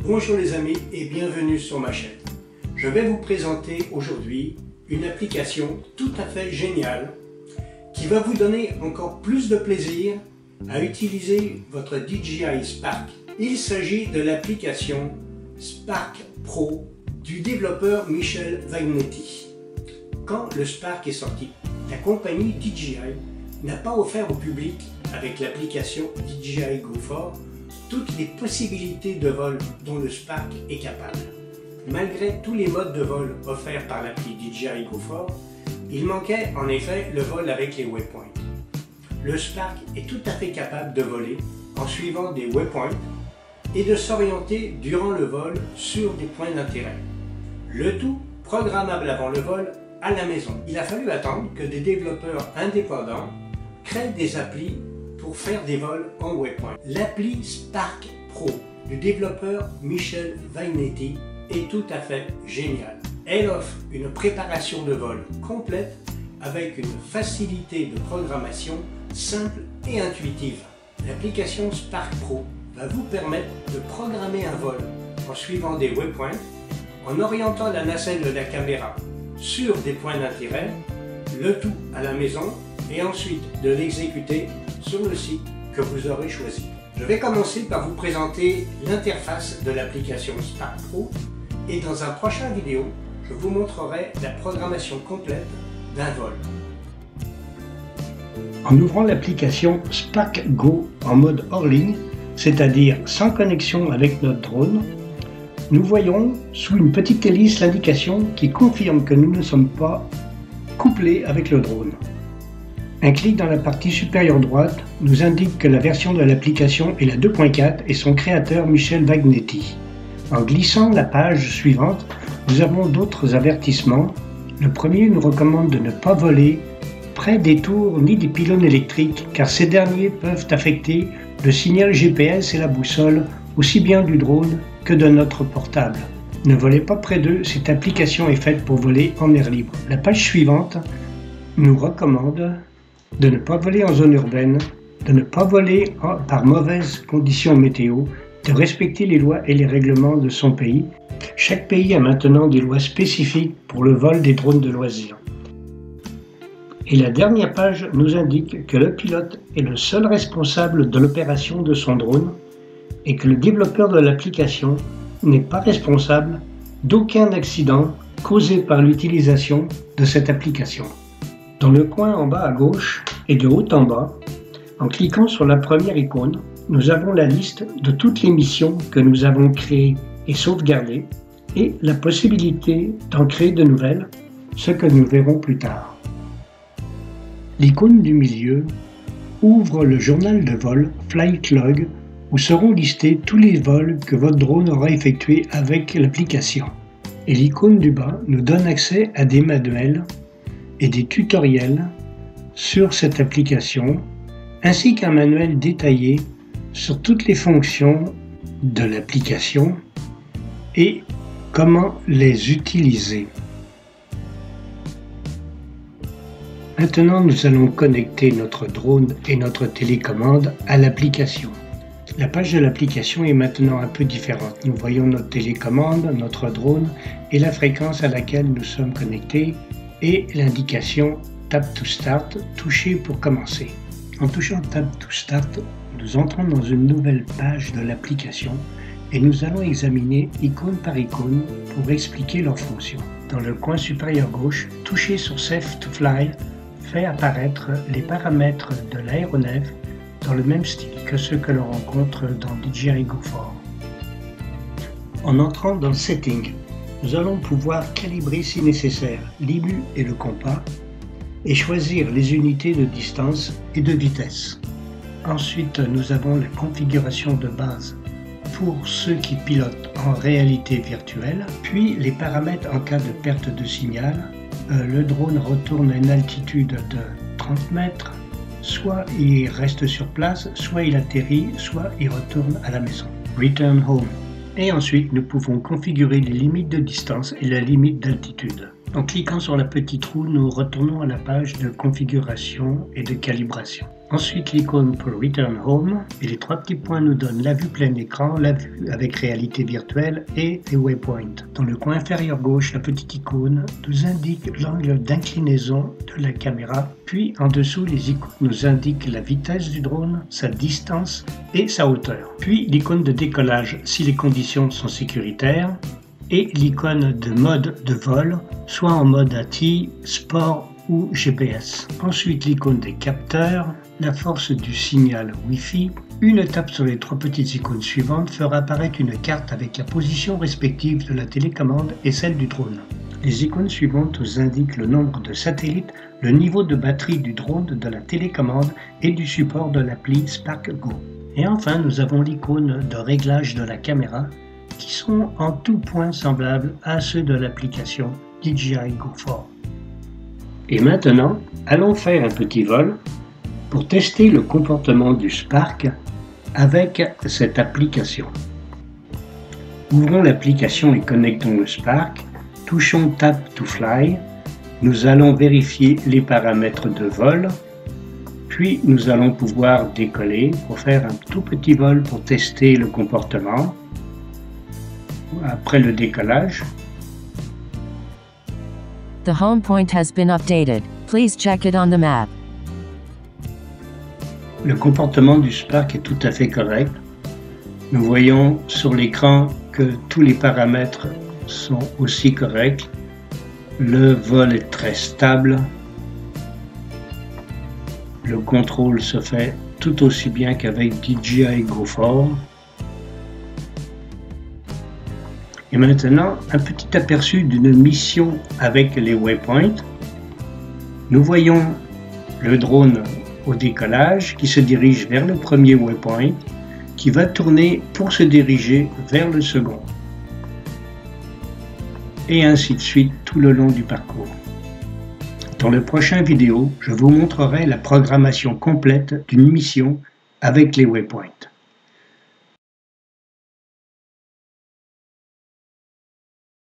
Bonjour les amis et bienvenue sur ma chaîne. Je vais vous présenter aujourd'hui une application tout à fait géniale qui va vous donner encore plus de plaisir à utiliser votre DJI Spark. Il s'agit de l'application Spark Pro du développeur Michel Vagnetti. Quand le Spark est sorti, la compagnie DJI n'a pas offert au public, avec l'application DJI Go4, toutes les possibilités de vol dont le Spark est capable. Malgré tous les modes de vol offerts par l'appli DJI Go4, il manquait en effet le vol avec les waypoints. Le Spark est tout à fait capable de voler en suivant des waypoints et de s'orienter durant le vol sur des points d'intérêt. Le tout programmable avant le vol à la maison. Il a fallu attendre que des développeurs indépendants créent des applis pour faire des vols en waypoint. L'appli Spark Pro du développeur Michel Vagnetti est tout à fait géniale. Elle offre une préparation de vol complète avec une facilité de programmation simple et intuitive. L'application Spark Pro va vous permettre de programmer un vol en suivant des waypoints, en orientant la nacelle de la caméra sur des points d'intérêt, le tout à la maison et ensuite de l'exécuter sur le site que vous aurez choisi. Je vais commencer par vous présenter l'interface de l'application Spark Pro et dans un prochain vidéo, je vous montrerai la programmation complète d'un vol. En ouvrant l'application Spark Go en mode hors ligne, c'est-à-dire sans connexion avec notre drone, nous voyons sous une petite hélice l'indication qui confirme que nous ne sommes pas couplés avec le drone. Un clic dans la partie supérieure droite nous indique que la version de l'application est la 2.4 et son créateur Michel Vagnetti. En glissant la page suivante, nous avons d'autres avertissements. Le premier nous recommande de ne pas voler près des tours ni des pylônes électriques car ces derniers peuvent affecter le signal GPS et la boussole aussi bien du drone que de notre portable. Ne volez pas près d'eux, cette application est faite pour voler en air libre. La page suivante nous recommande de ne pas voler en zone urbaine, de ne pas voler par mauvaises conditions météo, de respecter les lois et les règlements de son pays. Chaque pays a maintenant des lois spécifiques pour le vol des drones de loisirs. Et la dernière page nous indique que le pilote est le seul responsable de l'opération de son drone et que le développeur de l'application n'est pas responsable d'aucun accident causé par l'utilisation de cette application. Dans le coin en bas à gauche et de haut en bas, en cliquant sur la première icône, nous avons la liste de toutes les missions que nous avons créées et sauvegardées et la possibilité d'en créer de nouvelles, ce que nous verrons plus tard. L'icône du milieu ouvre le journal de vol Flight Log où seront listés tous les vols que votre drone aura effectués avec l'application. Et l'icône du bas nous donne accès à des manuels et des tutoriels sur cette application, ainsi qu'un manuel détaillé sur toutes les fonctions de l'application et comment les utiliser. Maintenant, nous allons connecter notre drone et notre télécommande à l'application. La page de l'application est maintenant un peu différente. Nous voyons notre télécommande, notre drone et la fréquence à laquelle nous sommes connectés et l'indication Tap to Start, toucher pour commencer. En touchant Tap to Start, nous entrons dans une nouvelle page de l'application et nous allons examiner icône par icône pour expliquer leurs fonctions. Dans le coin supérieur gauche, toucher sur Safe to Fly fait apparaître les paramètres de l'aéronef dans le même style que ceux que l'on rencontre dans DJI Go4. En entrant dans le Setting, nous allons pouvoir calibrer si nécessaire l'IMU et le compas et choisir les unités de distance et de vitesse. Ensuite, nous avons la configuration de base pour ceux qui pilotent en réalité virtuelle, puis les paramètres en cas de perte de signal. Le drone retourne à une altitude de 30 mètres, soit il reste sur place, soit il atterrit, soit il retourne à la maison. Return home. Et ensuite, nous pouvons configurer les limites de distance et la limite d'altitude. En cliquant sur la petite roue, nous retournons à la page de configuration et de calibration. Ensuite, l'icône pour Return Home et les 3 petits points nous donnent la vue plein écran, la vue avec réalité virtuelle et les waypoints. Dans le coin inférieur gauche, la petite icône nous indique l'angle d'inclinaison de la caméra, puis en dessous, les icônes nous indiquent la vitesse du drone, sa distance et sa hauteur. Puis l'icône de décollage si les conditions sont sécuritaires et l'icône de mode de vol, soit en mode ATI, sport ou GPS. Ensuite, l'icône des capteurs, la force du signal Wi-Fi. Une tape sur les 3 petites icônes suivantes fera apparaître une carte avec la position respective de la télécommande et celle du drone. Les icônes suivantes nous indiquent le nombre de satellites, le niveau de batterie du drone, de la télécommande et du support de l'appli Spark Go. Et enfin, nous avons l'icône de réglage de la caméra qui sont en tout point semblables à ceux de l'application DJI Go 4. Et maintenant, allons faire un petit vol pour tester le comportement du Spark avec cette application. Ouvrons l'application et connectons le Spark. Touchons Tap to Fly. Nous allons vérifier les paramètres de vol. Puis nous allons pouvoir décoller pour faire un tout petit vol pour tester le comportement. Après le décollage, The home point has been updated. Please check it on the map. le comportement du Spark est tout à fait correct. Nous voyons sur l'écran que tous les paramètres sont aussi corrects. Le vol est très stable. Le contrôle se fait tout aussi bien qu'avec DJI Go 4. Et maintenant, un petit aperçu d'une mission avec les waypoints. Nous voyons le drone au décollage qui se dirige vers le premier waypoint, qui va tourner pour se diriger vers le second. Et ainsi de suite tout le long du parcours. Dans le prochain vidéo, je vous montrerai la programmation complète d'une mission avec les waypoints.